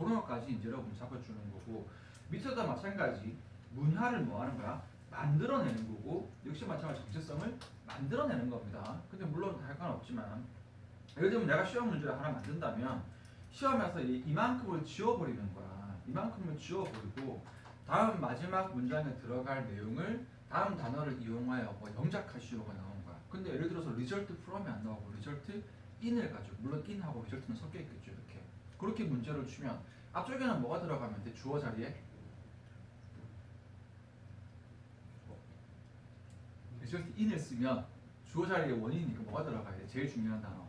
그런 것까지 이제 여러분 잡아주는 거고 밑에도 마찬가지 문화를 뭐 하는 거야? 만들어내는 거고 역시 마찬가지 정체성을 만들어내는 겁니다. 근데 물론 할 건 없지만 예를 들면 내가 시험 문제를 하나 만든다면 시험에서 이만큼을 지워버리는 거야. 이만큼을 지워버리고 다음 마지막 문장에 들어갈 내용을 다음 단어를 이용하여 뭐 영작하시오가 나온 거야. 근데 예를 들어서 result from이 안 나오고 result in을 가지고 물론 in하고 result는 섞여 있겠죠. 이렇게 그렇게 문제를 주면 앞쪽에는 뭐가 들어가면 돼? 주어 자리에 result in을 쓰면 주어 자리에 원인이니까 뭐가 들어가야 돼? 제일 중요한 단어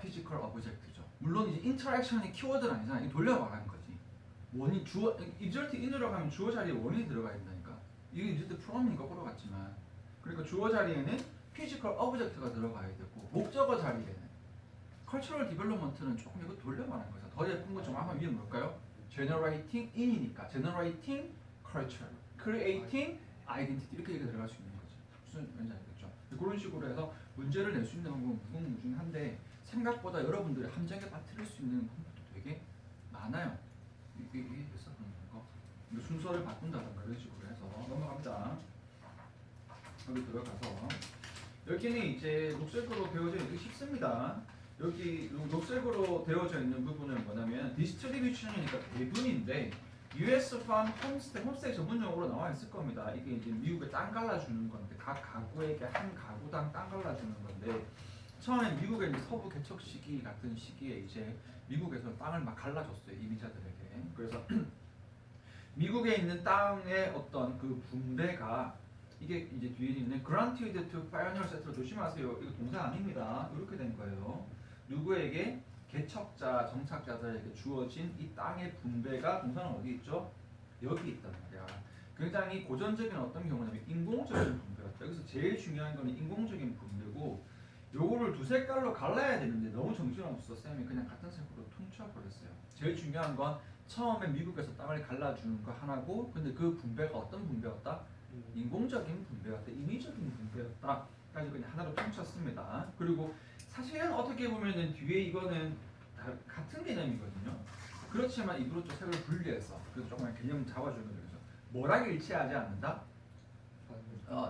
피지컬 오브젝트죠. 물론 이제 인터랙션이 키워드는 아니잖아. 이 돌려 말하는 거지. 원인 주어 result in으로 가면 주어 자리에 원인이 들어가야 된다니까. 이게 result from이 거꾸로 같지만 그러니까 주어 자리에는 피지컬 오브젝트가 들어가야 되고 목적어 자리에는 cultural development는 조금 이거 돌려 말하는 거죠. 더 예쁜 것 좀 아마 위에 뭘까요? generating in이니까 generating culture, creating identity 이렇게 들어갈 수 있는 거지. 무슨 말인지 알겠죠? 그런 식으로 해서 문제를 낼 수 있는 방법은 무궁무진한데 생각보다 여러분들이 함정에 빠뜨릴 수 있는 방법도 되게 많아요. 이게 됐어? 거. 순서를 바꾼다던가 이런 식으로 해서 넘어갑니다. 여기 들어가서 여기는 이제 녹색으로 되어져 있는 게 쉽습니다. 여기 녹색으로 되어져 있는 부분은 뭐냐면 디스트리뷰션이니까 배분인데 US farm 홈스테이 전문용어로 나와 있을 겁니다. 이게 이제 미국에 땅 갈라주는 건데 각 가구에게 한 가구당 땅 갈라주는 건데 처음에 미국의 이제 서부 개척 시기 같은 시기에 이제 미국에서 땅을 막 갈라줬어요 이민자들에게. 그래서 미국에 있는 땅의 어떤 그 분배가 이게 이제 뒤에 있는 granted to pioneer settler 조심하세요. 이거 동사 아닙니다. 이렇게 된 거예요. 누구에게 개척자, 정착자들에게 주어진 이 땅의 분배가 동사는 어디 있죠? 여기 있단 말이야. 굉장히 고전적인 어떤 경우냐면 인공적인 분배였다. 여기서 제일 중요한 거는 인공적인 분배고 요거를 두 색깔로 갈라야 되는데 너무 정신없어 쌤이 그냥 같은 색으로 퉁쳐버렸어요. 제일 중요한 건 처음에 미국에서 땅을 갈라주는 거 하나고 근데 그 분배가 어떤 분배였다? 인공적인 분배였다. 인위적인 분배였다. 가지고 그냥 하나로 퉁쳤습니다. 그리고 사실은 어떻게 보면은 뒤에 이거는 다 같은 개념이거든요. 그렇지만 이거로 좀 색을 분리해서 그래서 조금만 개념 잡아주는 거죠. 뭐랑 일치하지 않는다?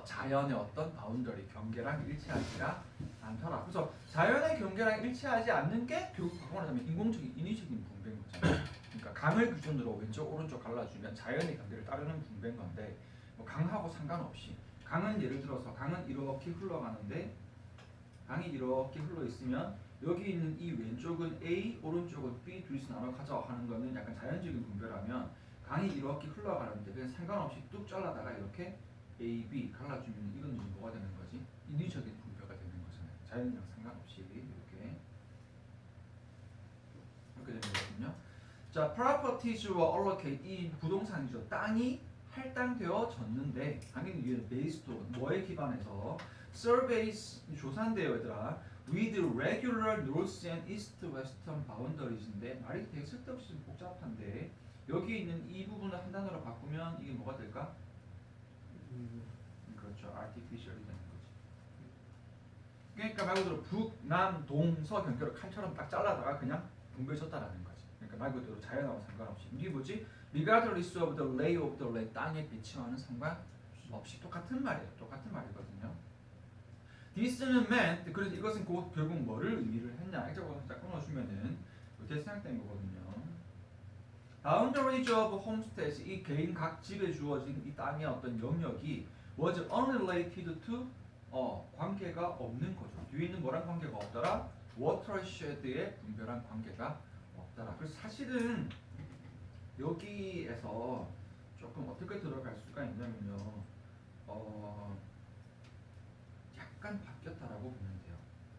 자연의 어떤 바운더리 경계랑 일치하지가 않더라. 그래서 자연의 경계랑 일치하지 않는 게 결국 바꿔말하자면 인공적인 인위적인 분배인 거잖아요. 그러니까 강을 기준으로 왼쪽 오른쪽 갈라주면 자연의 경계를 따르는 분배인 건데 뭐 강하고 상관없이 강은 예를 들어서 강은 이렇게 흘러가는데 강이 이렇게 흘러 있으면 여기 있는 이 왼쪽은 A, 오른쪽은 B 둘이서 나눠 가자 하는 거는 약간 자연적인 분배라면 강이 이렇게 흘러가는데 그냥 상관없이 뚝 잘라다가 이렇게 A, B 갈라주면 이건 뭐가 되는 거지? 인위적인 분배가 되는 거잖아요. 자연이랑 상관없이 이렇게 되는 거거든요. 자, properties와 allocate 이 부동산이죠. 땅이 할당되어졌는데 당연히 위에는 based on 뭐에 기반해서 surveys 조사인데요, 얘들아. with regular north and east western boundaries인데 말이 되게 쓸데없이 좀 복잡한데 여기 있는 이 부분을 한 단어로 바꾸면 이게 뭐가 될까? 그렇죠. artificial이 되는 거지. 그러니까 말 그대로 북, 남, 동, 서 경계로 칼처럼 딱 잘라다가 그냥 분배쳤다라는 거지. 그러니까 말 그대로 자연하고 상관없이. 이게 뭐지? regardless of the lay of the land 땅의 비침하는 상관없이 똑같은 말이에요. 똑같은 말이거든요. this는 meant 그래서 이것은 결국 뭐를 의미를 했냐? 이쪽으로 살짝 끊어주면은 이렇게 생각된 거거든요. boundaries of homesteads 이 개인 각 집에 주어진 이 땅의 어떤 영역이 was unrelated to 관계가 없는 거죠. 뒤에 있는 뭐랑 관계가 없더라? watershed의 분별한 관계가 없더라. 그래서 사실은 여기에서 조금 어떻게 들어갈 수가 있냐면요. 약간 바뀌었다라고 보면 돼요.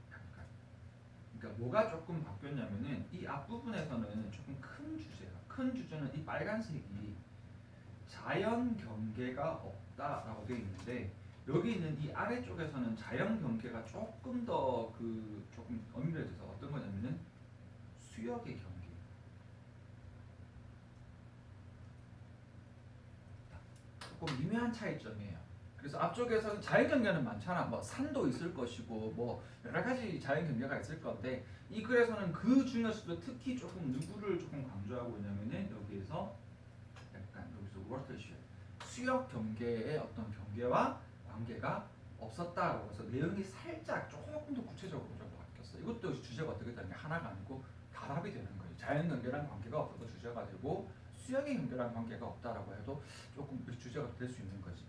약간. 그러니까 뭐가 조금 바뀌었냐면은 이 앞부분에서는 조금 큰 주제야. 큰 주제는 이 빨간색이 자연 경계가 없다라고 되어 있는데 여기 있는 이 아래쪽에서는 자연 경계가 조금 더 조금 엄밀해져서 어떤 거냐면은 수역의 경계. 조금 미묘한 차이점이에요. 그래서 앞쪽에서는 자연 경계는 많잖아. 뭐 산도 있을 것이고 뭐 여러 가지 자연 경계가 있을 건데 이 글에서는 그 중에서도 특히 조금 누구를 조금 강조하고 있냐면은 여기에서 약간 여기서 watershed 수역 경계의 어떤 경계와 관계가 없었다라고 해서 내용이 살짝 조금 더 구체적으로 좀 바뀌었어. 이것도 주제가 어떻게 되는 게 하나가 아니고 다답이 되는 거예요. 자연 경계랑 관계가 없어도 주제가 되고 수역의 경계랑 관계가 없다라고 해도 조금 주제가 될 수 있는 거지.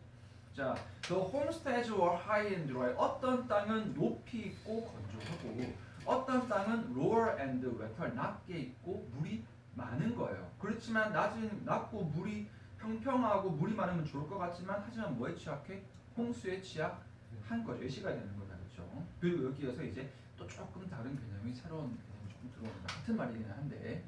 자, the homesteads were high and dry. 어떤 땅은 높이 있고 건조하고 어떤 땅은 lower and wetter, 낮게 있고 물이 많은 거예요. 그렇지만 낮고 물이 평평하고 물이 많으면 좋을 것 같지만 하지만 뭐에 취약해? 홍수에 취약한 거죠. 예시가 되는 거다, 그렇죠? 그리고 여기에서 이제 또 조금 다른 개념이 새로운 개념이 조금 들어옵니다. 같은 말이긴 한데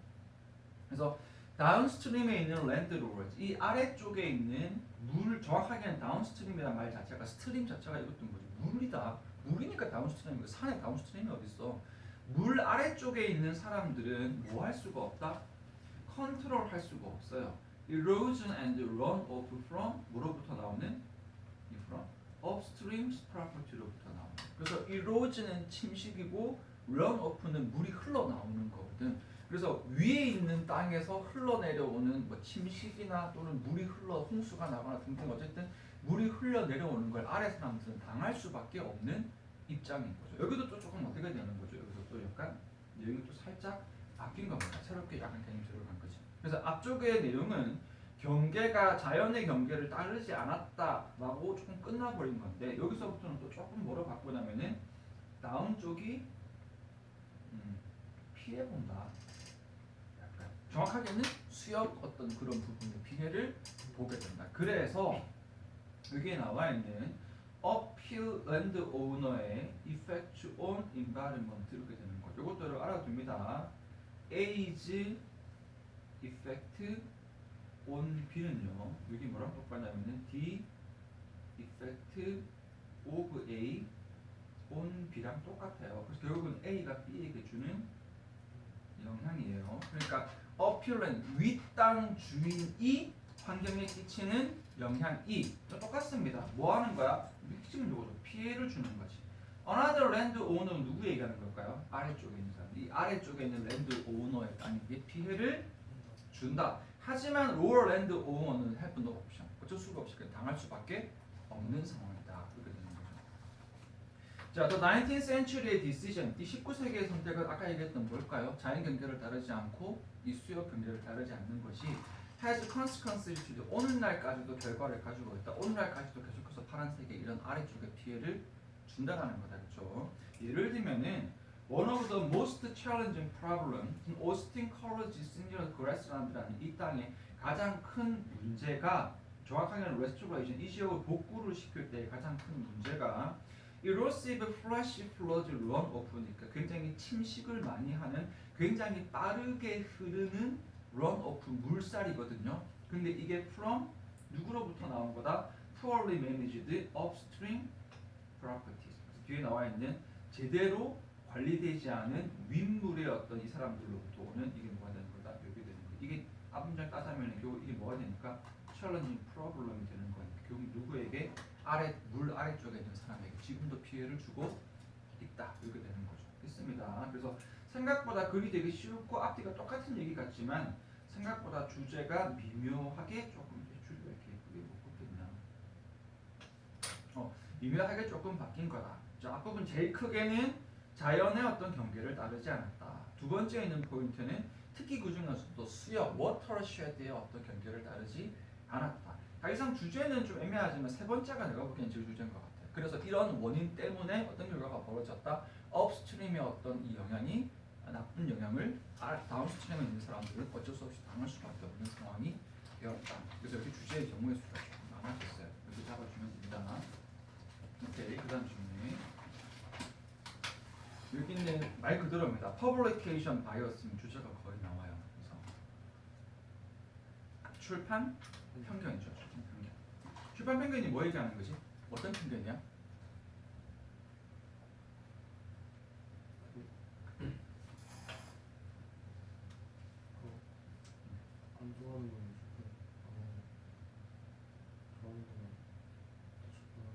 그래서 다운스트림에 있는 랜드로버즈 이 아래쪽에 있는 물 정확하게는 다운스트림이라는 말 자체가 스트림 자체가 이것도 뭐지 물이다 물이니까 다운스트림이고 산에 다운스트림이 어딨어 물 아래쪽에 있는 사람들은 뭐 할 수가 없다 컨트롤 할 수가 없어요 erosion and runoff from 뭐로부터 나오는 from upstream property로부터 나오는 그래서 erosion은 침식이고 runoff는 물이 흘러나오는 거거든 그래서 위에 있는 땅에서 흘러내려오는 뭐 침식이나 또는 물이 흘러 홍수가 나거나 등등 어쨌든 물이 흘러 내려오는 걸 아래 사람들은 당할 수밖에 없는 입장인 거죠. 여기도 또 조금 어떻게 되는 거죠. 여기서 또 약간 내용이 또 살짝 바뀐 겁니다. 새롭게 약간 개념이 들어간 거지. 그래서 앞쪽의 내용은 경계가 자연의 경계를 따르지 않았다라고 조금 끝나버린 건데 여기서부터는 또 조금 뭐로 바꾸냐면은 다음 쪽이 피해본다. 정확하게는 수역 어떤 그런 부분의 피해를 보게 된다. 그래서 여기에 나와 있는 uphill landowner의 effect on environment 이렇게 되는 거죠. 이것들을 알아둡니다. A's effect on B는요. 여기 뭐랑 똑같냐면은 the effect of A on B랑 똑같아요. 그래서 결국은 A가 B에게 주는 영향이에요. 그러니까 upland 윗땅 주인이 환경에 끼치는 영향이 똑같습니다. 뭐 하는 거야? 핵심은 이거죠. 피해를 주는 거지. Another land owner 누구 얘기하는 걸까요? 아래쪽에 있는 사람. 이 아래쪽에 있는 랜드 오너의 땅에게 피해를 준다. 하지만 lower land owner는 have no option. 어쩔 수가 없이 당할 수밖에 없는 상황이다. 그렇게 되는 거죠. 자, 또 19th century의 decision, 이 19세기의 선택은 아까 얘기했던 뭘까요? 자연 경계를 따르지 않고 이 수역 경계를 따르지 않는 것이 has consequences to the 오늘날까지도 결과를 가지고 있다. 오늘날까지도 계속해서 파란색의 이런 아래쪽에 피해를 준다라는 거다, 그렇죠? 예를 들면은 one of the most challenging problem in Austin College Senior Grassland라는 이 땅의 가장 큰 문제가 정확하게는 restoration, 이 지역을 복구를 시킬 때 가장 큰 문제가 erosive flash flood runoff니까 굉장히 침식을 많이 하는 굉장히 빠르게 흐르는 runoff 물살이거든요. 근데 이게 from 누구로부터 나온 거다? poorly managed upstream properties. 뒤에 나와 있는 제대로 관리되지 않은 윗물의 어떤 이 사람들로부터 오는 이게 뭐가 되는 거다? 여기 되는 거. 이게 앞문장 따자면 결국 이게 뭐가 되니까 challenging problem이 되는 거니까 결국 누구에게 물 아래쪽에 있는 사람에게 지금도 피해를 주고 있다. 이렇게 되는 거죠. 있습니다. 그래서 생각보다 글이 되게 쉽고 앞뒤가 똑같은 얘기 같지만 생각보다 주제가 미묘하게 조금 줄이 왜 이렇게 예쁘게 못 긋겠냐. 미묘하게 조금 바뀐 거다. 자, 앞부분 제일 크게는 자연의 어떤 경계를 따르지 않았다. 두 번째 있는 포인트는 특히 그 중에서도 수역, 워터쉐드의 어떤 경계를 따르지 않았다. 사실상 주제는 좀 애매하지만 세 번째가 내가 보기엔 제일 주제인 것 같아요. 그래서 이런 원인 때문에 어떤 결과가 벌어졌다. 업스트림의 어떤 이 영향이 나쁜 영향을 다운스트림에 있는 사람들은 어쩔 수 없이 당할 수밖에 없는 상황이 되었다. 그래서 이렇게 주제의 경우의 수가 조금 많아졌어요. 이렇게 잡아주면 됩니다. 오케이, 그 다음 질문. 여기는 말 그대로입니다. Publication bias는 주제가 거의 나와요. 그래서 출판 편견이죠. 출판 편견. 출판 편견이 뭐 얘기하는 거지? 어떤 편견이야? 안 좋아하는 건 좋고, 좋아하는 거는 더 좋고.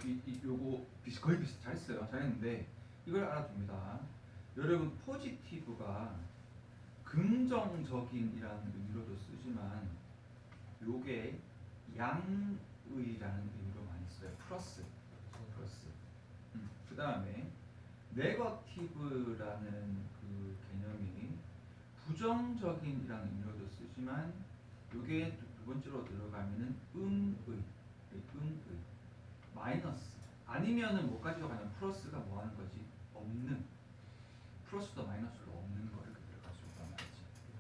요거 거의 비슷 잘했어요. 잘했는데 이걸 알아둡니다. 여러분 포지티브가 긍정적인이라는 의미로도 쓰지만 요게 양의라는 의미로 많이 써요. 플러스. 그 다음에 네거티브라는 그 개념이 부정적인이라는 의미로도 쓰지만 요게 두 번째로 들어가면은 음의 마이너스 아니면은 뭐까지도 가면 플러스가 뭐 하는 거지? 없는 플러스도 마이너스도 없는 거 이렇게 들어갈 수 있단 말이지.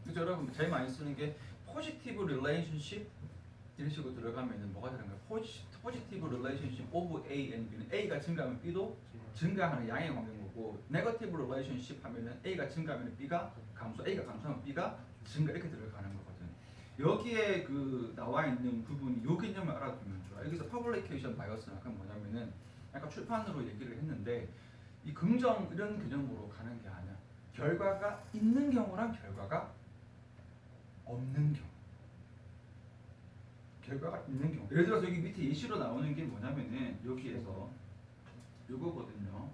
그래서 여러분 제일 많이 쓰는 게 포지티브 릴레이션십 이런 식으로 들어가면은 뭐가 되는 거야? 포지티브 릴레이션십 오브 A and B는 A가 증가하면 B도 증가하는 양의 관계고, 네거티브 릴레이션십 하면은 A가 증가하면 B가 감소, A가 감소하면 B가 증가 이렇게 들어가는 거거든. 여기에 그 나와 있는 부분이 요 개념을 알아두면 좋아. 여기서 퍼블리케이션 바이어스는 약간 뭐냐면은 약간 출판으로 얘기를 했는데 이 긍정 이런 개념으로 가는 게 아니야. 결과가 있는 경우랑 결과가 없는 경우. 결과가 있는 경우. 예를 들어서 여기 밑에 예시로 나오는 게 뭐냐면은 여기에서 요거거든요.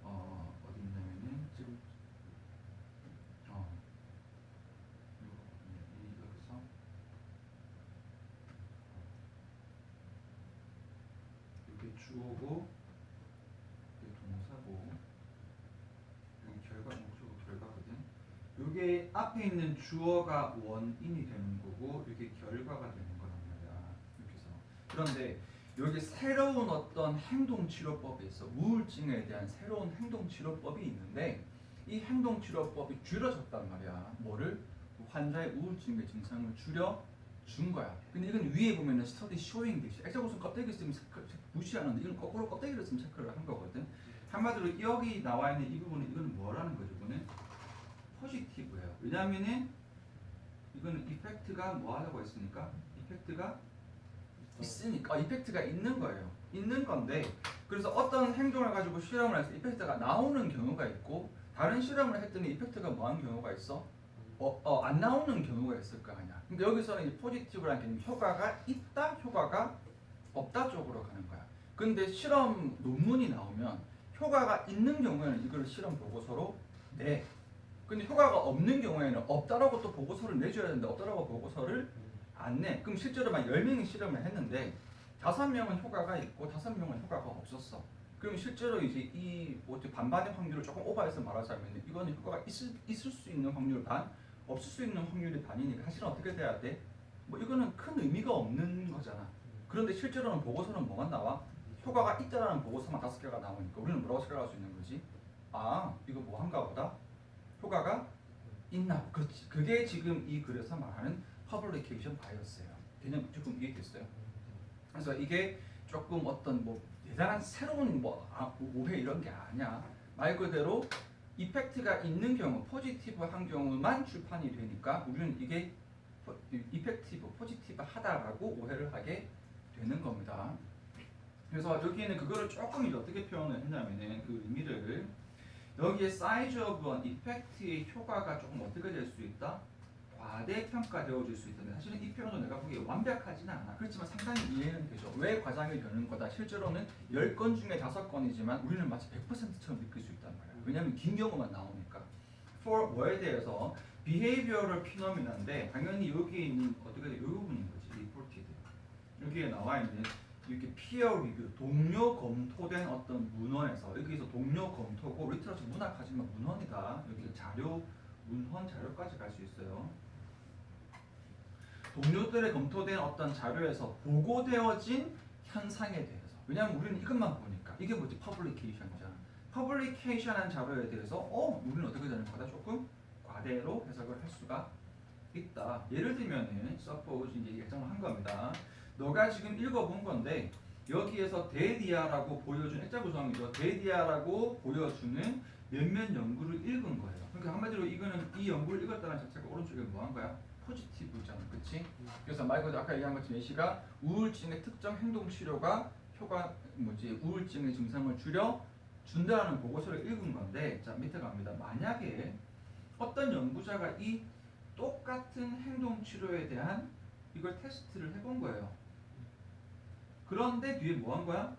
어디 있냐면은 지금 여기서 이게 주어고 이게 동사고 여기 결과 목적어 결과거든. 이게 앞에 있는 주어가 원인이 되는 거고 이게 결과가 되는 거란 말이야. 여기서. 그런데 여기 새로운 어떤 행동치료법이 있어. 우울증에 대한 새로운 행동치료법이 있는데 이 행동치료법이 줄여졌단 말이야. 뭐를? 환자의 우울증의 증상을 줄여준 거야. 근데 이건 위에 보면은 스터디 쇼잉 듯이 액자 무슨 껍데기 쓰면 무시하는데 이건 거꾸로 껍데기를 쓰면 체크를 한 거거든. 한마디로 여기 나와 있는 이 부분은 이거는 뭐라는 거죠? 이거는 포지티브예요. 왜냐하면은 이거는 이펙트가 뭐 하려고 했으니까 이펙트가 있으니까 이펙트가 있는 거예요. 있는 건데 그래서 어떤 행동을 가지고 실험을 해서 이펙트가 나오는 경우가 있고 다른 실험을 했더니 이펙트가 뭐 하는 경우가 있어? 안 나오는 경우가 있을 거 아니야. 그러니까 여기서는 이 포지티브라는 개념 효과가 있다, 효과가 없다 쪽으로 가는 거야. 근데 실험 논문이 나오면 효과가 있는 경우에는 이걸 실험 보고서로 내. 근데 효과가 없는 경우에는 없다라고 또 보고서를 내줘야 되는데 없다라고 보고서를 안 내. 그럼 실제로 만 10명이 실험을 했는데 5명은 효과가 있고 5명은 효과가 없었어. 그럼 실제로 이제 이 반반의 확률을 조금 오버해서 말하자면 이거는 효과가 있을 수 있는 확률 반, 없을 수 있는 확률이 반이니까 사실은 어떻게 돼야 돼? 뭐 이거는 큰 의미가 없는 거잖아. 그런데 실제로는 보고서는 뭐가 나와? 효과가 있다라는 보고서만 5개가 나오니까 우리는 뭐라고 생각할 수 있는 거지? 아, 이거 뭐 한가 보다? 효과가 있나? 그게 지금 이 글에서 말하는 퍼블리케이션 바이어스예요. 개념 조금 이해됐어요? 그래서 이게 조금 어떤 뭐 대단한 새로운 오해 이런 게 아니야. 말 그대로 이펙트가 있는 경우, 포지티브한 경우만 출판이 되니까 우리는 이게 포지티브 하다라고 오해를 하게 되는 겁니다. 그래서 여기에는 그거를 조금 이제 어떻게 표현을 했냐면은 그 의미를 여기에 size of an effect의 효과가 조금 어떻게 될 수 있다? 과대평가되어질 수 있던데 사실은 이 표현은 내가 보기에 완벽하지는 않아. 그렇지만 상당히 이해는 되죠. 왜 과장이 되는 거다? 실제로는 10건 중에 5건이지만 우리는 마치 100%처럼 느낄 수 있단 말이야. 왜냐하면 긴 경우만 나오니까. for 뭐에 대해서 behavioral phenomen인데 당연히 여기에 있는 어떻게 돼? 이 부분인 거지. reported. 여기에 나와 있는 이렇게 peer review, 동료 검토된 어떤 문헌에서 여기서 동료 검토고 리터러처 문학하지만 문헌이다. 여기 자료, 문헌 자료까지 갈 수 있어요. 동료들의 검토된 어떤 자료에서 보고되어진 현상에 대해서. 왜냐하면 우리는 이것만 보니까 이게 뭐지? 퍼블리케이션이잖아. 퍼블리케이션한 자료에 대해서 우리는 어떻게 되는 거다? 조금 과대로 해석을 할 수가 있다. 예를 들면은 suppose 이제 예정을 한 겁니다. 너가 지금 읽어본 건데 여기에서 데디아라고 보여주는 액자 구성이죠. 데디아라고 보여주는 몇몇 연구를 읽은 거예요. 그러니까 한마디로 이거는 이 연구를 읽었다는 자체가 오른쪽에 뭐 한 거야? 포지티브잖아. 그치? 그래서 말 그대로 아까 얘기한 것처럼 예시가 우울증의 특정 행동 치료가 우울증의 증상을 줄여 준다는 보고서를 읽은 건데 자 밑에 갑니다. 만약에 어떤 연구자가 이 똑같은 행동 치료에 대한 이걸 테스트를 해본 거예요. 그런데 뒤에 뭐 한 거야?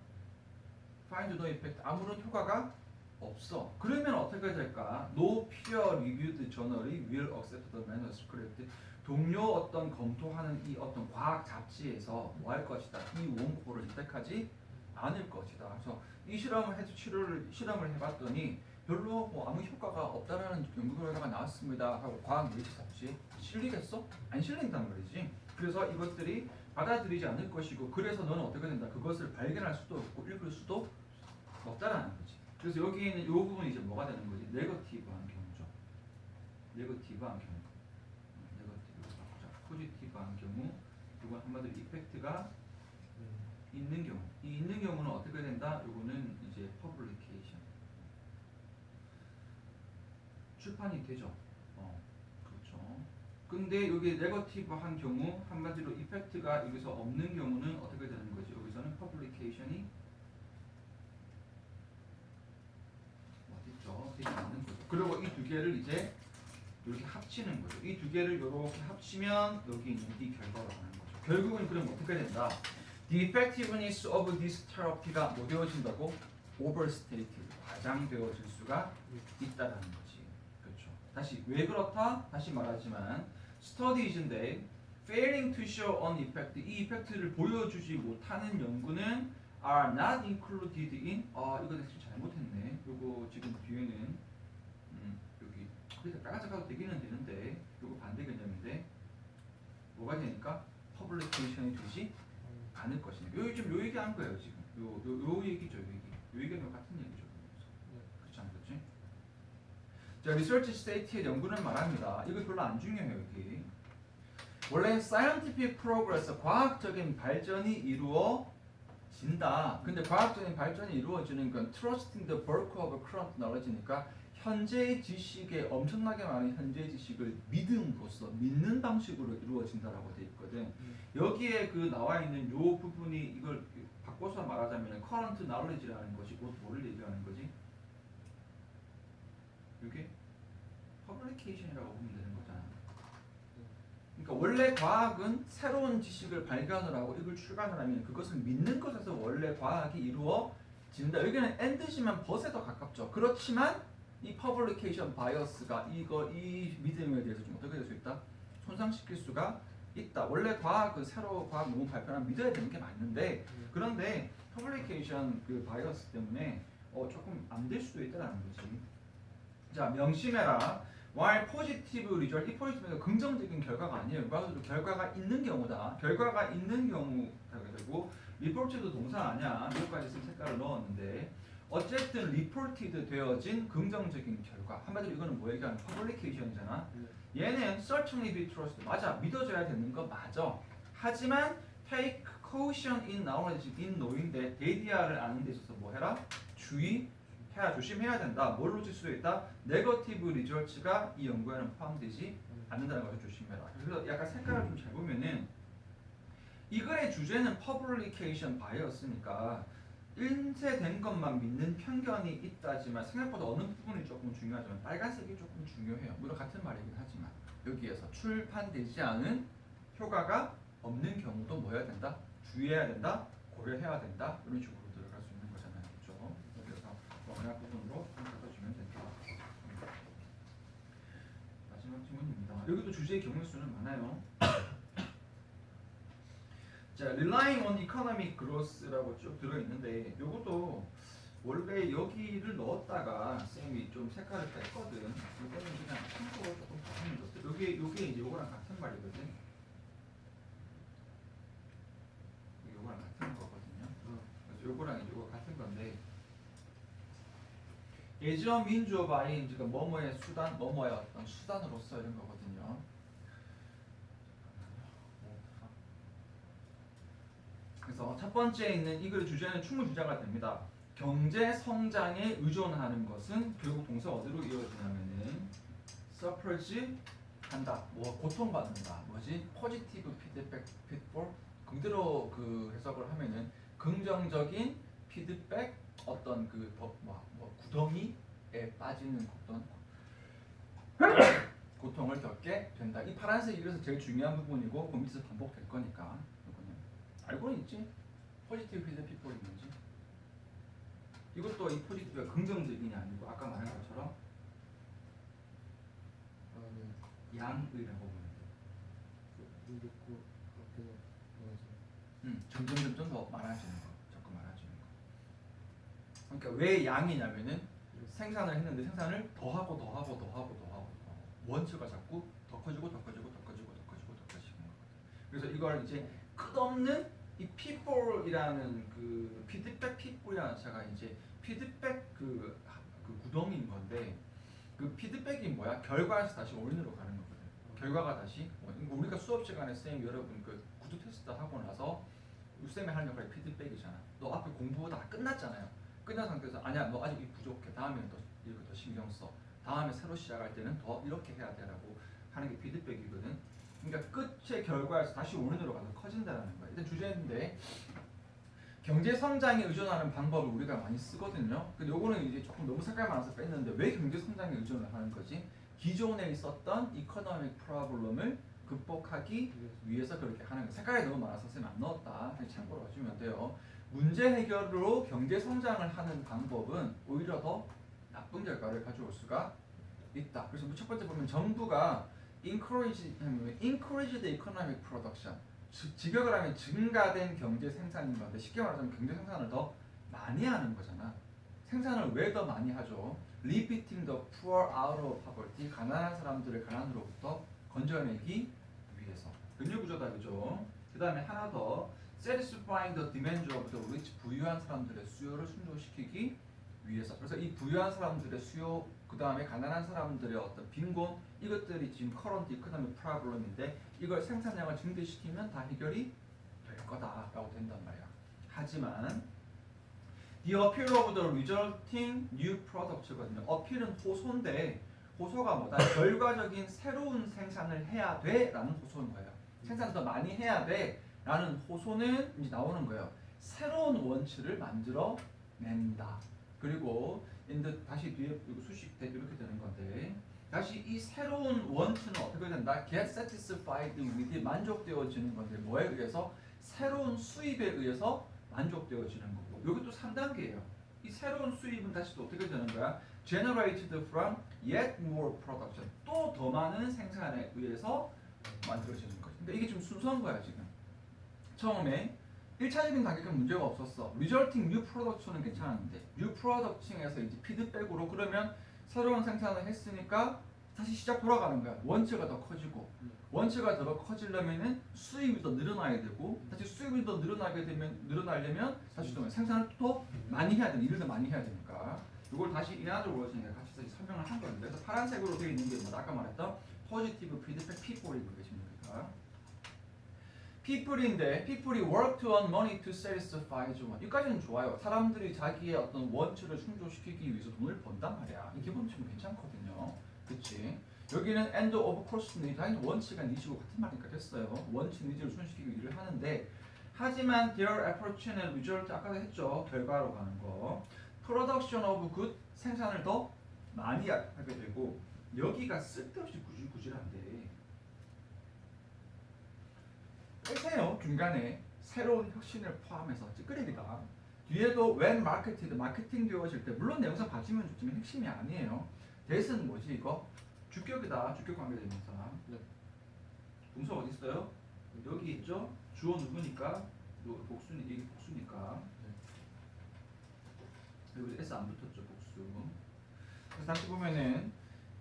find no effect 아무런 효과가 없어. 그러면 어떻게 될까? No peer reviewed journal이 will accept the manuscript. 동료 어떤 검토하는 이 어떤 과학 잡지에서 뭐 할 것이다. 이 원고를 채택하지 않을 것이다. 그래서 이 실험을 해서 실험을 해봤더니 별로 뭐 아무 효과가 없다라는 연구 결과가 나왔습니다. 하고 과학 매체 잡지 실리겠어? 안 실린단 말이지. 그래서 이것들이 받아들이지 않을 것이고 그래서 너는 어떻게 된다? 그것을 발견할 수도 없고 읽을 수도 없다라는 거지. 그래서 여기에는 이 부분이 이제 뭐가 되는 거지? 네거티브한 경우죠. 네거티브한 경우. 네거티브로 바꾸자. 포지티브한 경우. 이건 한마디로 이펙트가 있는 경우. 이 있는 경우는 어떻게 된다? 이거는 이제 퍼블리케이션. 출판이 되죠. 그렇죠. 근데 여기 네거티브한 경우 한마디로 이펙트가 여기서 없는 경우는 어떻게 되는 거지? 여기서는 퍼블리케이션이 어딨죠? 되지 않는 거죠. 그리고 이 두 개를 이제 이렇게 합치는 거죠. 이 두 개를 이렇게 합치면 여기 있는 이 결과가 나는 거죠. 결국은 그럼 어떻게 된다? The effectiveness of this therapy가 뭐 되어진다고? overstated, 과장되어질 수가 있다라는 거지. 그렇죠. 다시 왜 그렇다? 다시 말하지만 studies인데 failing to show an effect, 이 이펙트를 보여주지 못하는 연구는 are not included in. 이거 지금 잘못했네. 요거 지금 뒤에는 여기 그래서 빨간색하고 되기는 되는데 요거 반대 개념인데 뭐가 되니까 publication이 되지 않을 것이네. 요 얘기 한 거예요 지금. 요 얘기죠, 요 얘기. 요 얘기는 같은 얘기죠. 그렇지 않겠지? 자, 리서치 스테이트의 연구는 말합니다. 이거 별로 안 중요해요 여기. 원래 scientific progress, 과학적인 발전이 이루어진다. 근데 과학적인 발전이 이루어지는 건 trusting the bulk of current knowledge니까 현재의 지식에 엄청나게 많은 현재의 지식을 믿음으로써 믿는 방식으로 이루어진다라고 돼 있거든. 여기에 그 나와 있는 요 부분이 이걸 바꿔서 말하자면 current knowledge라는 것이 곧 뭐를 얘기하는 거지? 이게 publication이라고 보면 되는 거잖아. 그러니까 원래 과학은 새로운 지식을 발견을 하고 이걸 출간을 하면 그것을 믿는 것에서 원래 과학이 이루어진다. 여기는 and지만 but에 더 가깝죠. 그렇지만 이 퍼블리케이션 바이어스가 이 믿음에 대해서 좀 어떻게 될 수 있다? 손상시킬 수가 있다. 원래 과학은 새로 과학 논문 발표하면 믿어야 되는 게 맞는데 그런데 퍼블리케이션 그 바이어스 때문에 조금 안 될 수도 있다는 거지. 자, 명심해라. while positive result, 이 포지티브가 긍정적인 결과가 아니에요. 바로 결과가 있는 경우다. 결과가 있는 경우가 되고 리포트도 동사 아니야. 여기까지 쓴 색깔을 넣었는데 어쨌든 reported 되어진 긍정적인 결과. 한마디로 이거는 뭐 얘기하는 publication이잖아. 얘는 certainly be trusted. 맞아. 믿어줘야 되는 거 맞아. 하지만 take caution in knowledge, in knowing that 데이터를 아는 데 있어서 뭐 해라? 조심해야 된다. 뭘로 질 수도 있다? 네거티브 리저치가 이 연구에는 포함되지 않는다는 것을 조심해라. 그래서 약간 색깔을 좀 잘 보면은 이 글의 주제는 퍼블리케이션 바이어스니까 인쇄된 것만 믿는 편견이 있다지만 생각보다 어느 부분이 조금 중요하지만 빨간색이 조금 중요해요. 물론 같은 말이긴 하지만 여기에서 출판되지 않은 효과가 없는 경우도 뭐 해야 된다? 주의해야 된다? 고려해야 된다? 이런 식으로 들어갈 수 있는 거잖아요. 그렇죠? 그래서 원약 부분으로 받아주면 된다. 마지막 질문입니다. 여기도 주제의 경우 수는 많아요. 자, relying on economic growth라고 쭉 들어있는데 요것도 원래 여기를 넣었다가 쌤이 좀 색깔을 뺐거든. 이거는 그냥 참고로 조금 바꾸면 좋대. 요게 이제 요거랑 같은 말이거든. 요거랑 같은 거거든요. 그래서 요거랑 이제 요거 같은 건데 예전 민주어바인 지금 뭐뭐의 수단, 뭐뭐의 어떤 수단으로서 이런 거거든요. 그래서 첫 번째 있는 이 글의 주제는 충분 주제가 됩니다. 경제 성장에 의존하는 것은 결국 동사 어디로 이어지냐면은 sufferage 한다. 뭐 고통받는다. 뭐지? positive feedback pitfall. 그대로 그 해석을 하면은 긍정적인 피드백 어떤 그 구덩이에 빠지는 어떤 고통을 겪게 된다. 이 파란색이 그래서 제일 중요한 부분이고 그 밑에서 반복될 거니까 이거는 알고는 있지. 포지티브 피드백 피플이 뭔지. 이것도 이 포지티브가 긍정적이냐 아니고 아까 말한 것처럼 양의라고 보면 돼. 이렇고 앞에 나와서 점점 더 많아지는 거, 자꾸 많아지는 거. 그러니까 왜 양이냐면은 생산을 했는데 생산을 더 하고 원처가 자꾸 더 커지고 더 커지는 거. 그래서 이걸 이제 끝없는 이 people이라는 그 피드백 people이라는 자가 이제 피드백 그 구덩이인 건데 그 피드백이 뭐야? 결과에서 다시 원인으로 가는 거거든. 결과가 다시 우리가 수업 시간에 쌤 여러분 그 구두 테스트 하고 나서 쌤이 하는 역할이 피드백이잖아. 너 앞에 공부 다 끝났잖아요. 끝난 상태에서 아니야 너 아직 부족해. 다음에는 더 이렇게 더 신경 써. 다음에 새로 시작할 때는 더 이렇게 해야 돼라고 하는 게 피드백이거든. 그러니까 끝의 결과에서 다시 원인으로 가서 커진다는 거야. 일단 주제인데 경제 성장에 의존하는 방법을 우리가 많이 쓰거든요. 근데 요거는 이제 조금 너무 색깔 많아서 뺐는데 왜 경제 성장에 의존을 하는 거지? 기존에 있었던 이코노믹 프로블럼을 극복하기 위해서 그렇게 하는 거예요. 색깔이 너무 많아서 쌤 안 넣었다. 참고로 봐주면 돼요. 문제 해결로 경제 성장을 하는 방법은 오히려 더 나쁜 결과를 가져올 수가 있다. 그래서 첫 번째 보면 정부가 increase the economic production 직역을 하면 증가된 경제 생산인 건데 쉽게 말하자면 경제 생산을 더 많이 하는 거잖아. 생산을 왜 더 많이 하죠? Lifting the poor out of poverty 가난한 사람들을 가난으로부터 건져내기 위해서 근육구조다 그죠? 그 다음에 하나 더 Satisfying the demand of the rich 부유한 사람들의 수요를 충족시키기 위해서 그래서 이 부유한 사람들의 수요 그 다음에 가난한 사람들의 어떤 빈곤 이것들이 지금 current economic problem인데 이걸 생산량을 증대시키면 다 해결이 될 거다라고 된단 말이야. 하지만 the appeal of the resulting new product거든요. appeal은 호소인데 호소가 뭐다? 결과적인 새로운 생산을 해야 돼라는 호소인 거예요. 생산을 더 많이 해야 돼라는 호소는 이제 나오는 거예요. 새로운 원칙을 만들어 낸다. 그리고 다시 뒤에 수식 이렇게 되는 건데 다시 이 새로운 원투는 어떻게 된다? Get satisfied with 만족되어지는 건데 뭐에 의해서? 새로운 수입에 의해서 만족되어지는 거고 여기 또 3단계예요. 이 새로운 수입은 다시 또 어떻게 되는 거야? Generated from yet more production 또 더 많은 생산에 의해서 만들어지는 거지. 그러니까 이게 좀 순서인 거야 지금. 처음에 1차적인 단계는 문제가 없었어. Resulting new production은 괜찮았는데 new production에서 이제 피드백으로 그러면 새로운 생산을 했으니까 다시 시작 돌아가는 거야. 원체가 더 커지고 원체가 더 커지려면은 수입이 더 늘어나야 되고 다시 수입이 더 늘어나려면 다시 또 생산을 더 많이 해야 되는 일을 더 많이 해야 되니까 이걸 다시 인하적 월성에 같이 설명을 한 건데 그래서 파란색으로 되어 있는 게 뭐다? 아까 말했던 포지티브 피드백 P4이 되십니까? people인데 people이 worked on money to satisfy want. 여기까지는 좋아요. 사람들이 자기의 어떤 원칙을 충족시키기 위해서 돈을 번단 말이야. 이 기본적으로 괜찮거든요. 그치? 여기는 end of course need. 당연히 원칙과 니즈고 같은 말이니까 됐어요. 원칙, 니즈를 순식시키기 일을 하는데 하지만 their approach and result 아까도 했죠. 결과로 가는 거. production of good 생산을 더 많이 하게 되고 여기가 쓸데없이 구질구질한데 빼세요. 중간에 새로운 혁신을 포함해서 찌끄레기다. 뒤에도 when marketed 마케팅 되어질 때 물론 내용상 봐주면 좋지만 핵심이 아니에요. 대신 뭐지 이거? 주격이다. 주격 관계대명사. 네. 동사 어디 있어요? 여기 있죠. 주어 누구니까? 복수니 이게 복수니까. 여기 S 안 붙었죠 복수. 그래서 다시 보면은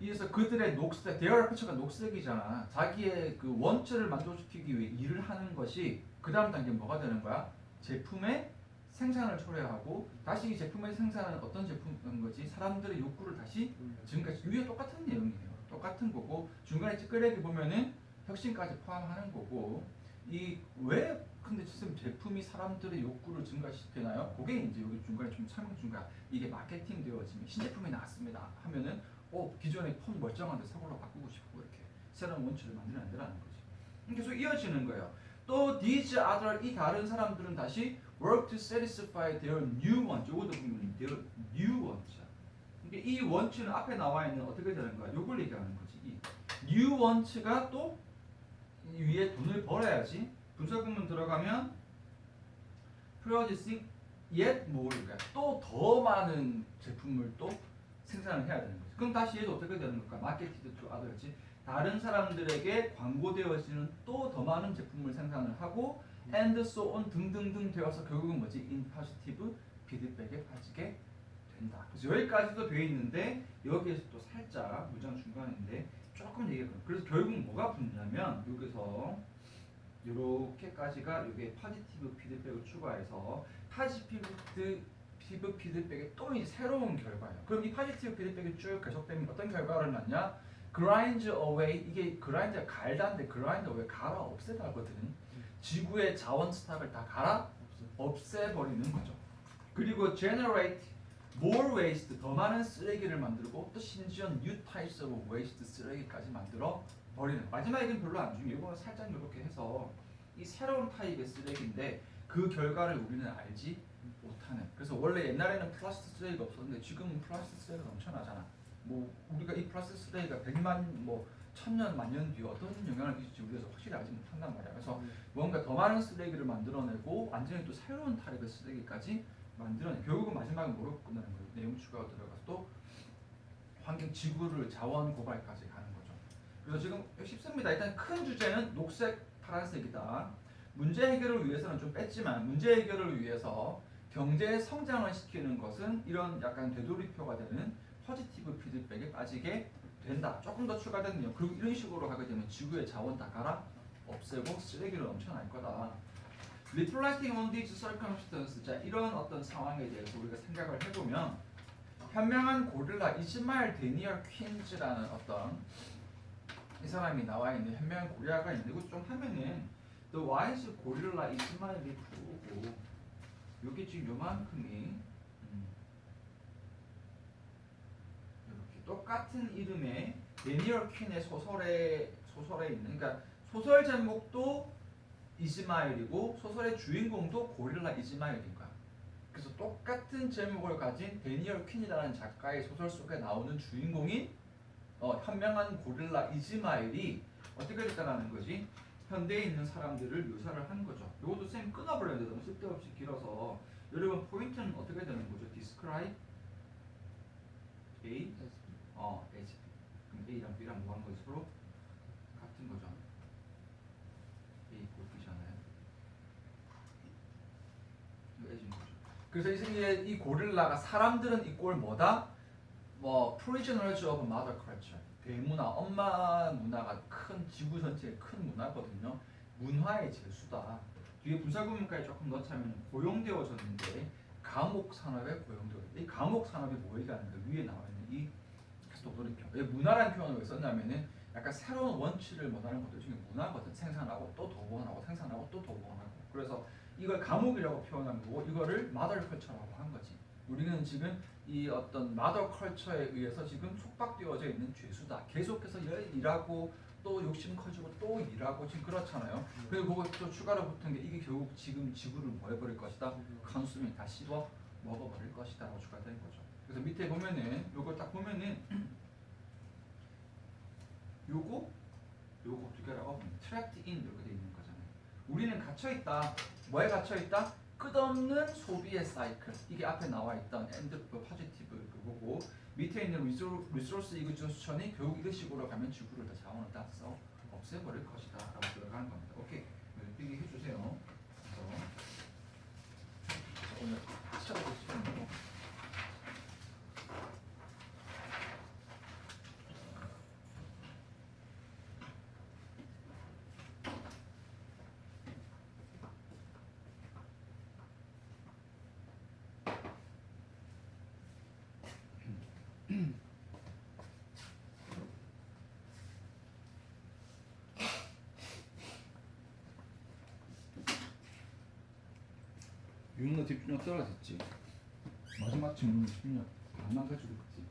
이에서 그들의 녹색, 대열 표처가 녹색이잖아. 자기의 그 원칙을 만족시키기 위해 일을 하는 것이 그 다음 단계 뭐가 되는 거야? 제품의 생산을 초래하고 다시 이 제품의 생산은 어떤 제품인 거지? 사람들의 욕구를 다시 지금까지 위에 똑같은 내용이에요. 똑같은 거고 중간에 찌끄레기 보면은 혁신까지 포함하는 거고 이 왜 근데 지금 제품이 사람들의 욕구를 증가시키나요? 그게 이제 여기 중간에 좀 설명 중간 이게 마케팅 되어지면 신제품이 나왔습니다 하면은 기존의 폰 멀쩡한데 새걸로 바꾸고 싶고 이렇게 새로운 원칙을 만들어야 된다는 거지. 계속 이어지는 거예요. 또 these other 이 다른 사람들은 다시 work to satisfy their new want. 이것도 보면 their new want이야. 그러니까 이 원칙은 앞에 나와 있는 어떻게 되는 거야? 요걸 얘기하는 거지. 이 new want가 또 위에 돈을 벌어야지. 분석구문 들어가면 producing yet more가 또 더 많은 제품을 또 생산을 해야 되는 거죠. 그럼 다시 얘도 어떻게 되는 걸까? marketed to others지. 다른 사람들에게 광고되어지는 또 더 많은 제품을 생산을 하고 and so on 등등등 되어서 결국은 뭐지? in positive feedback에 빠지게 된다. 그래서 여기까지도 되어 있는데 여기에서 또 살짝 문장 중간인데 조금 얘기가 그래서 결국 뭐가 붙냐면 여기서 이렇게까지가 이게 파지티브 피드백을 추가해서 파지티브 피드백의 또 이 새로운 결과예요. 그럼 이 파지티브 피드백이 쭉 계속되면 어떤 결과를 낳냐? grind away 이게 grind가 갈다인데 grind away 갈아 없애다거든. 지구의 자원 스탁을 다 갈아 없애버리는 거죠. 그리고 generate more waste 더 많은 쓰레기를 만들고 또 심지어 new types of waste 쓰레기까지 만들어 버리는. 마지막 얘기는 별로 안 중요해요. 이거는 살짝 이렇게 해서 이 새로운 타입의 쓰레기인데 그 결과를 우리는 알지 못하는. 그래서 원래 옛날에는 플라스틱 쓰레기가 없었는데 지금은 플라스틱 쓰레기가 넘쳐나잖아. 뭐 우리가 이 플라스틱 쓰레기가 100만 뭐 1000년 만년 뒤에 어떤 영향을 끼칠지 우리가 확실히 알지 못한단 말이야. 그래서 뭔가 더 많은 쓰레기를 만들어내고 완전히 또 새로운 타입의 쓰레기까지 만들어내. 결국은 마지막에 뭐로 끝나는 거예요? 내용 추가가 들어가서 또 환경 지구를 자원 고갈까지 가는 거죠. 그래서 지금 쉽습니다. 일단 큰 주제는 녹색, 파란색이다. 문제 해결을 위해서는 좀 뺐지만 문제 해결을 위해서 경제 성장을 시키는 것은 이런 약간 되돌이표가 되는 포지티브 피드백에 빠지게 된다. 조금 더 추가되는 내용. 그리고 이런 식으로 하게 되면 지구의 자원 다 갈아 없애고 쓰레기를 넘쳐날 거다. Reflecting on these circumstances, 자 이런 어떤 상황에 대해서 우리가 생각을 해보면 현명한 고릴라 이스마일 데니얼 퀸즈라는 어떤 이 사람이 나와 있는 현명한 고릴라가 있는데 이거 좀 하면은 The wise gorilla 이스마일이 부르고 여기 지금 요만큼이 이렇게 똑같은 이름의 데니얼 퀸의 소설에 있는 그러니까 소설 제목도 이스마일이고 소설의 주인공도 고릴라 이스마일인 거야. 그래서 똑같은 제목을 가진 데니얼 퀸이라는 작가의 소설 속에 나오는 주인공인 현명한 고릴라 이스마일이 어떻게 됐다라는 거지? 현대에 있는 사람들을 묘사를 한 거죠. 이것도 쌤 끊어버려야 돼. 너무 쓸데없이 길어서. 여러분 포인트는 어떻게 되는 거죠? Describe A, S. 그럼 A랑 B랑 뭐 하는 거지? 서로 같은 거죠. A 꼴이잖아요. 이거 A인 거죠. 그래서 이 고릴라가 사람들은 이 꼴 뭐다? 뭐 prisoners of mother culture. 대문화, 엄마 문화가 큰 지구 전체의 큰 문화거든요. 문화의 재수다. 뒤에 부사구문까지 조금 넣자면 고용되어졌는데 감옥 산업에 고용되어졌다. 이 감옥 산업이 뭐 얘기하는 거예요? 위에 나와 있는 이 스토리표. 왜 문화라는 표현을 왜 썼냐면은 약간 새로운 원칙을 원하는 것들 중에 문화거든. 생산하고 또 더 원하고 생산하고 또 더 원하고. 그래서 이걸 감옥이라고 표현한 거고 이거를 mother culture라고 한 거지. 우리는 지금 이 어떤 마더 컬처에 의해서 지금 속박되어져 있는 죄수다. 계속해서 일하고 또 욕심 커지고 또 일하고 지금 그렇잖아요. 그리고 그거 또 추가로 붙은 게 이게 결국 지금 지구를 뭐 해버릴 것이다. 컨수밍 다 씹어 먹어버릴 것이다라고 추가된 거죠. 그래서 밑에 보면은 요걸 딱 보면은 요거 두 개라고 보면 trapped in 이렇게 돼 있는 거잖아요. 우리는 갇혀 있다. 뭐에 갇혀 있다? 끝없는 소비의 사이클. 이게 앞에 나와 있던 포지티브 그거고 밑에 있는 리소스 이그저스천이 결국 이런 식으로 가면 지구를 다 자원을 다 써 없애버릴 것이다 라고 들어가는 겁니다. 오케이. 필기 해주세요. 그래서 오늘 시작을 시키는 거. 윤호 집중력 떨어졌지. 마지막 질문 집중력 안 망가지고 있지.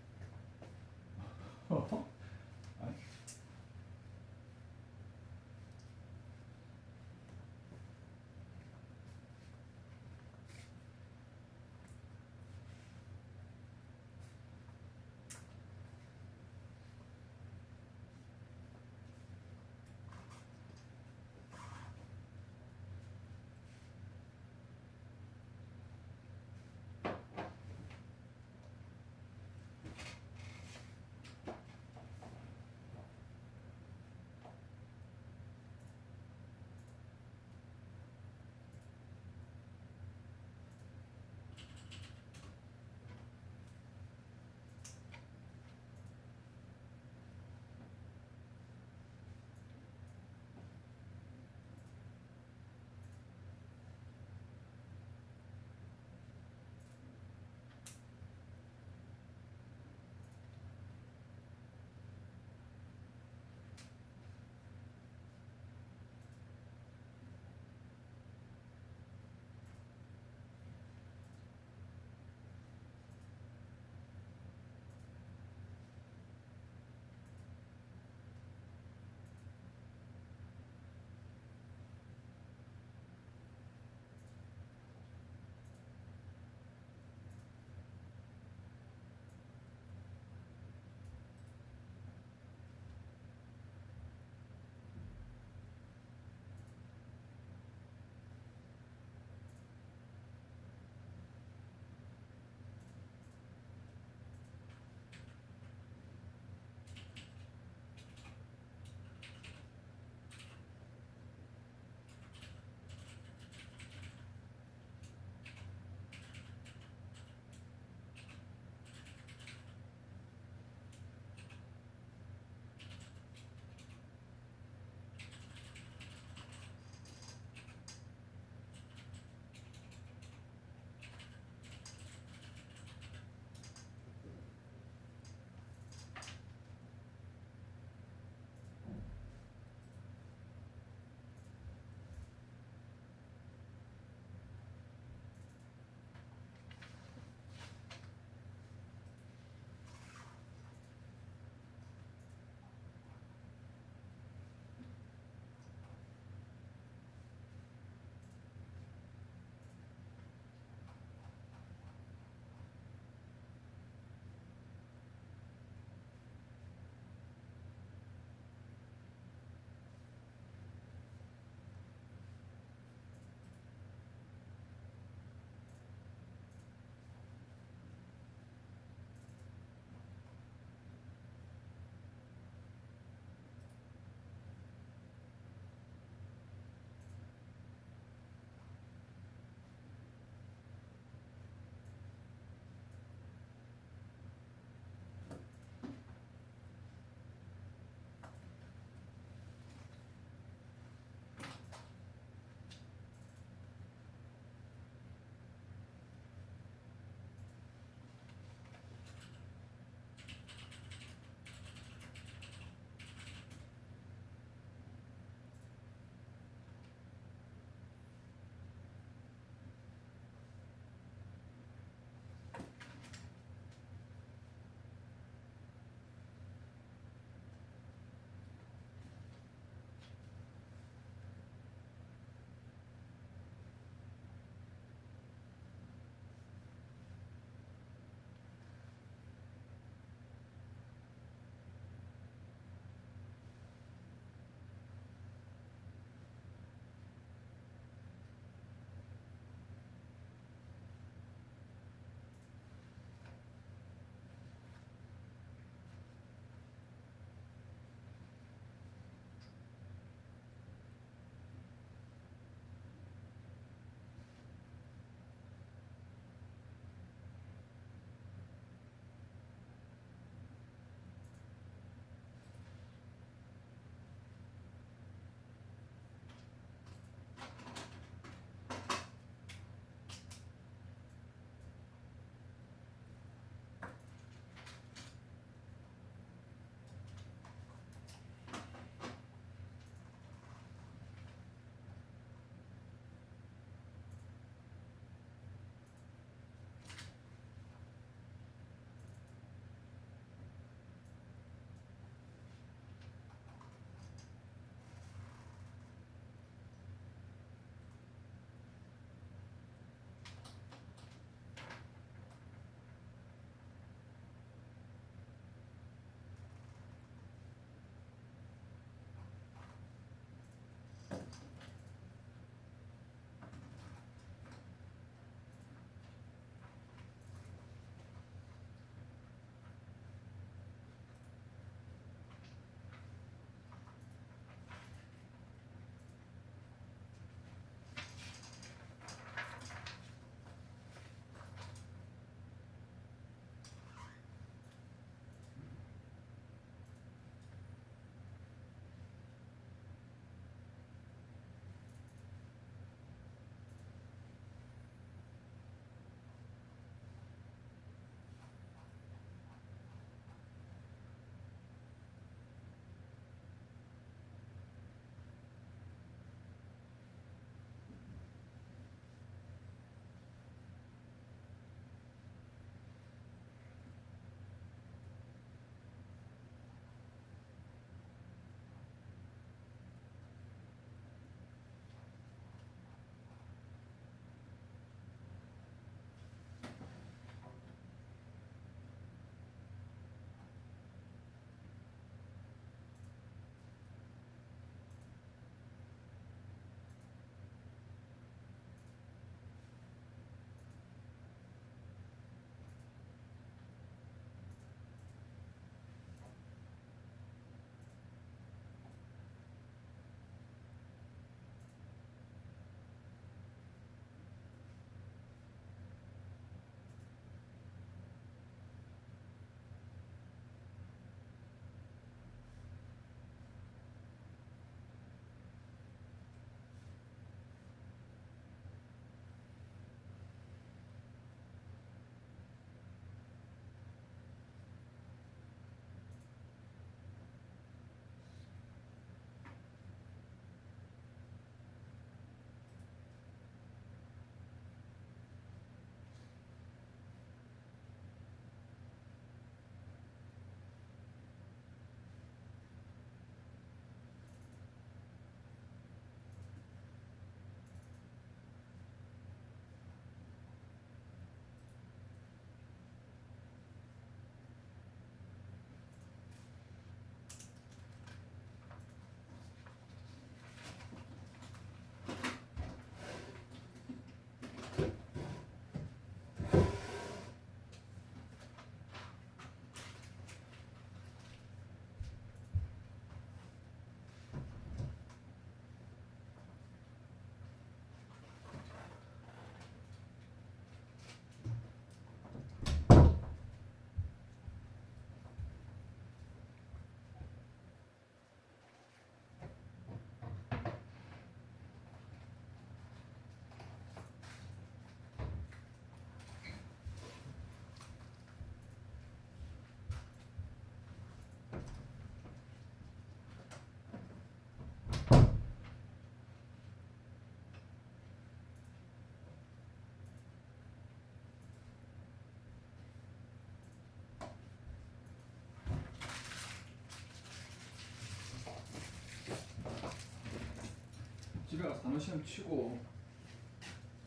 단어 시험 치고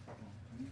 정리해.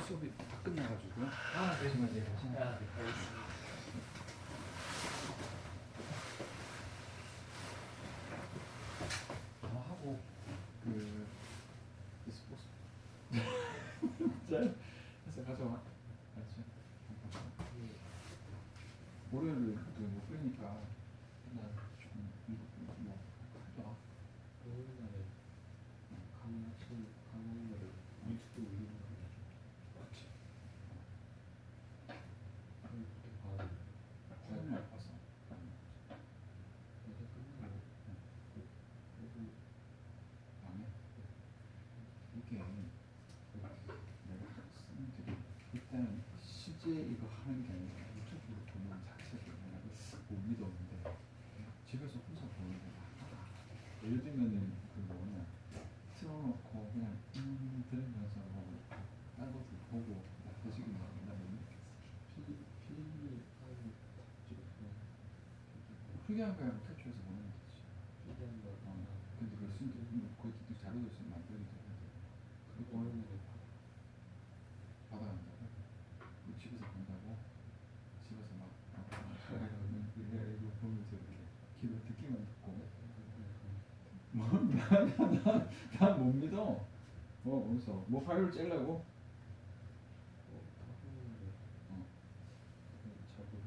수업이 다 끝나가지고요. 네. 정말 내일 다시 아, 네, 알겠습니다. 하고 그 스포츠 짤 해서 가져와. 알았지? 월요일을 못 빼니까 나좀 뭐 가져와. 오늘날에 강의를 유튜브 올리는 거 그렇지. 그때 봐야 돼. 거의 말 봤어. 어제 끝나고 그리고 다음에 이게 내가 쓰는 되게 일단 실제 이거 하는 게 아니라 유튜브로 보는 자체를 내가 못 믿었는데 집에서 혼자 보는 게 나아. 예를 들면은 그 뭐냐 틀어놓고 그냥 들으면서 뭐 딴 것도 보고 나서지기 나못 믿겠어. 필름이 한 찍었구나. 프리한 거야 캡처해서 보내면 되지. 필름 거 근데 그걸 쓴데 그 자료도 있으면 만들기도 해야 돼. 그리고 오늘날에 받아간다고? 우리 집에서 본다고? 집에서 막 이거 보면서 이렇게 귀로 듣기만 듣고 난못 믿어. 어디서 뭐 파일을 째려고? 자꾸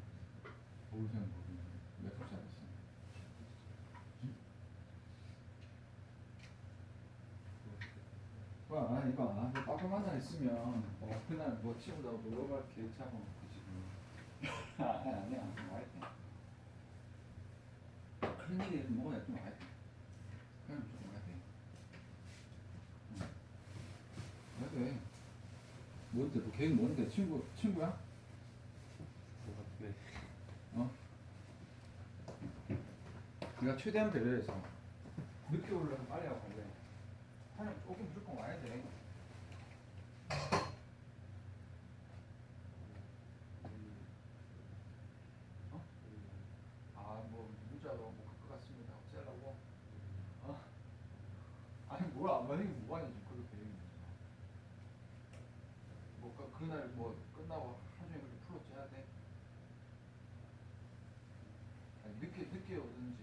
모르잖아. 몇 살 잡았어? 와 이거 뭐 따끔한 날 있으면 그날 뭐 친구들하고 놀러 갈 계획 잡아놓고 지금 아니야 와야 돼. 그런 얘기 먹어야 좀 와야 돼. 그냥 좀 와야 돼. 와야 돼. 뭔데 뭐 계획 뭔데 친구야? 네. 네가 최대한 배려해서 늦게 올라서 빨리 하고 갈래. 사람 오긴 무조건 와야 돼. 뭐 문자로 뭐 갈 것 같습니다. 어쩌라고? 아니 뭘 안 받는 게 뭐가 아니지 그렇게 계획이 뭐 그날 뭐 끝나고 하루 종일 그렇게 풀로 짜야 돼? 아니, 늦게 오든지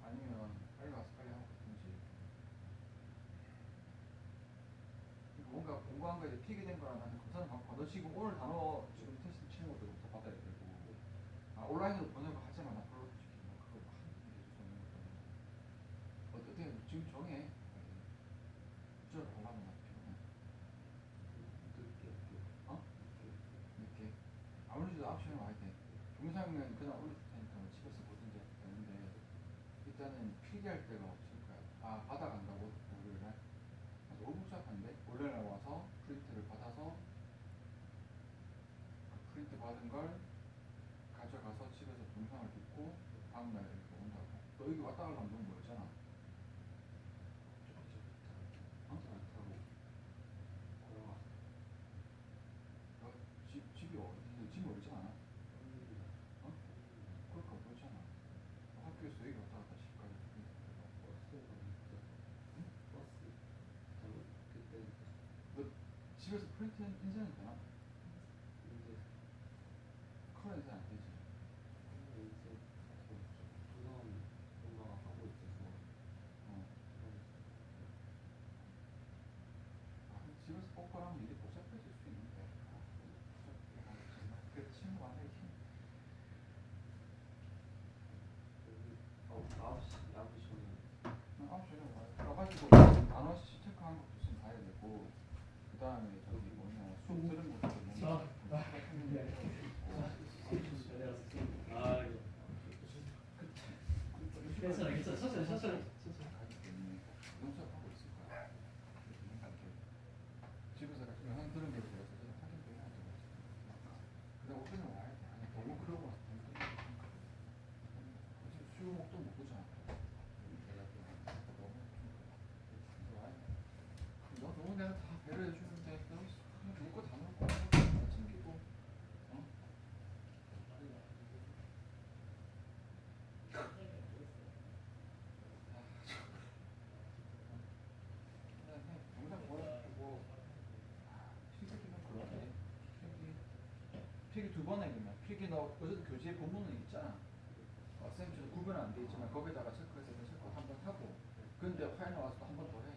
아니면 빨리 와서 빨리 하고 가든지 뭔가 공부한 거에 픽이 된 거라 나는 검사는 받고 너 지금 오늘 단어 지금 테스트 치는 것도 다 받아야 되고 온라인으로 보내고 하지만 나 별로 솔직히 뭐 그거 뭐 동영상은 그냥 올릴 테니까 뭐 집에서 보든지 되는데 일단은 필기할 때가 없을 거야. 아 받아간다고 월요일날. 너무 복잡한데 월요일날 와서 프린트를 받아서 그 프린트 받은 걸 가져가서 집에서 동영상을 듣고 다음날 이렇게 온다고. 너 여기 왔다 가려면 너무 멀잖아. 어? 너 집이 어디? 집 멀지 않아? 어? 그러니까 멀잖아. 학교에서 여기 왔다 갔다 10까지 너 집에서 프린트 인쇄는 되나? 컬러 인쇄 안 되지. 어. 아, 집에서 뽀뽀하면 일이 복잡해질 수 있는데. 그 친구가 하기 힘. 9시에 와가지고 나눠서 체크하는 것도 좀 봐야 되고 그 다음에 저기 뭐냐 수업 들은 것도 뭔가 괜찮아 괜찮아 천천히 농수하고 있을 거야. 집에서 영상 들은 게 대해서 좀 확인도 해야 되고 그다음 오전에 와야 돼. 아니 너무 그러고 수목도 못 보잖아. 너 너무 내가 다 배려해 주는데 너 먹을 거다 먹고 다 챙기고 어? 그냥 해. 영상 보여주고 필기는 그러네. 필기 두 번 해그러면 필기 너 어제 교재에 본문은 있잖아. 쌤 지금 구분 안 돼 있지만 거기다가 체크해서 체크 한 번 하고 근데 파이널 와서 또 한 번 더 해.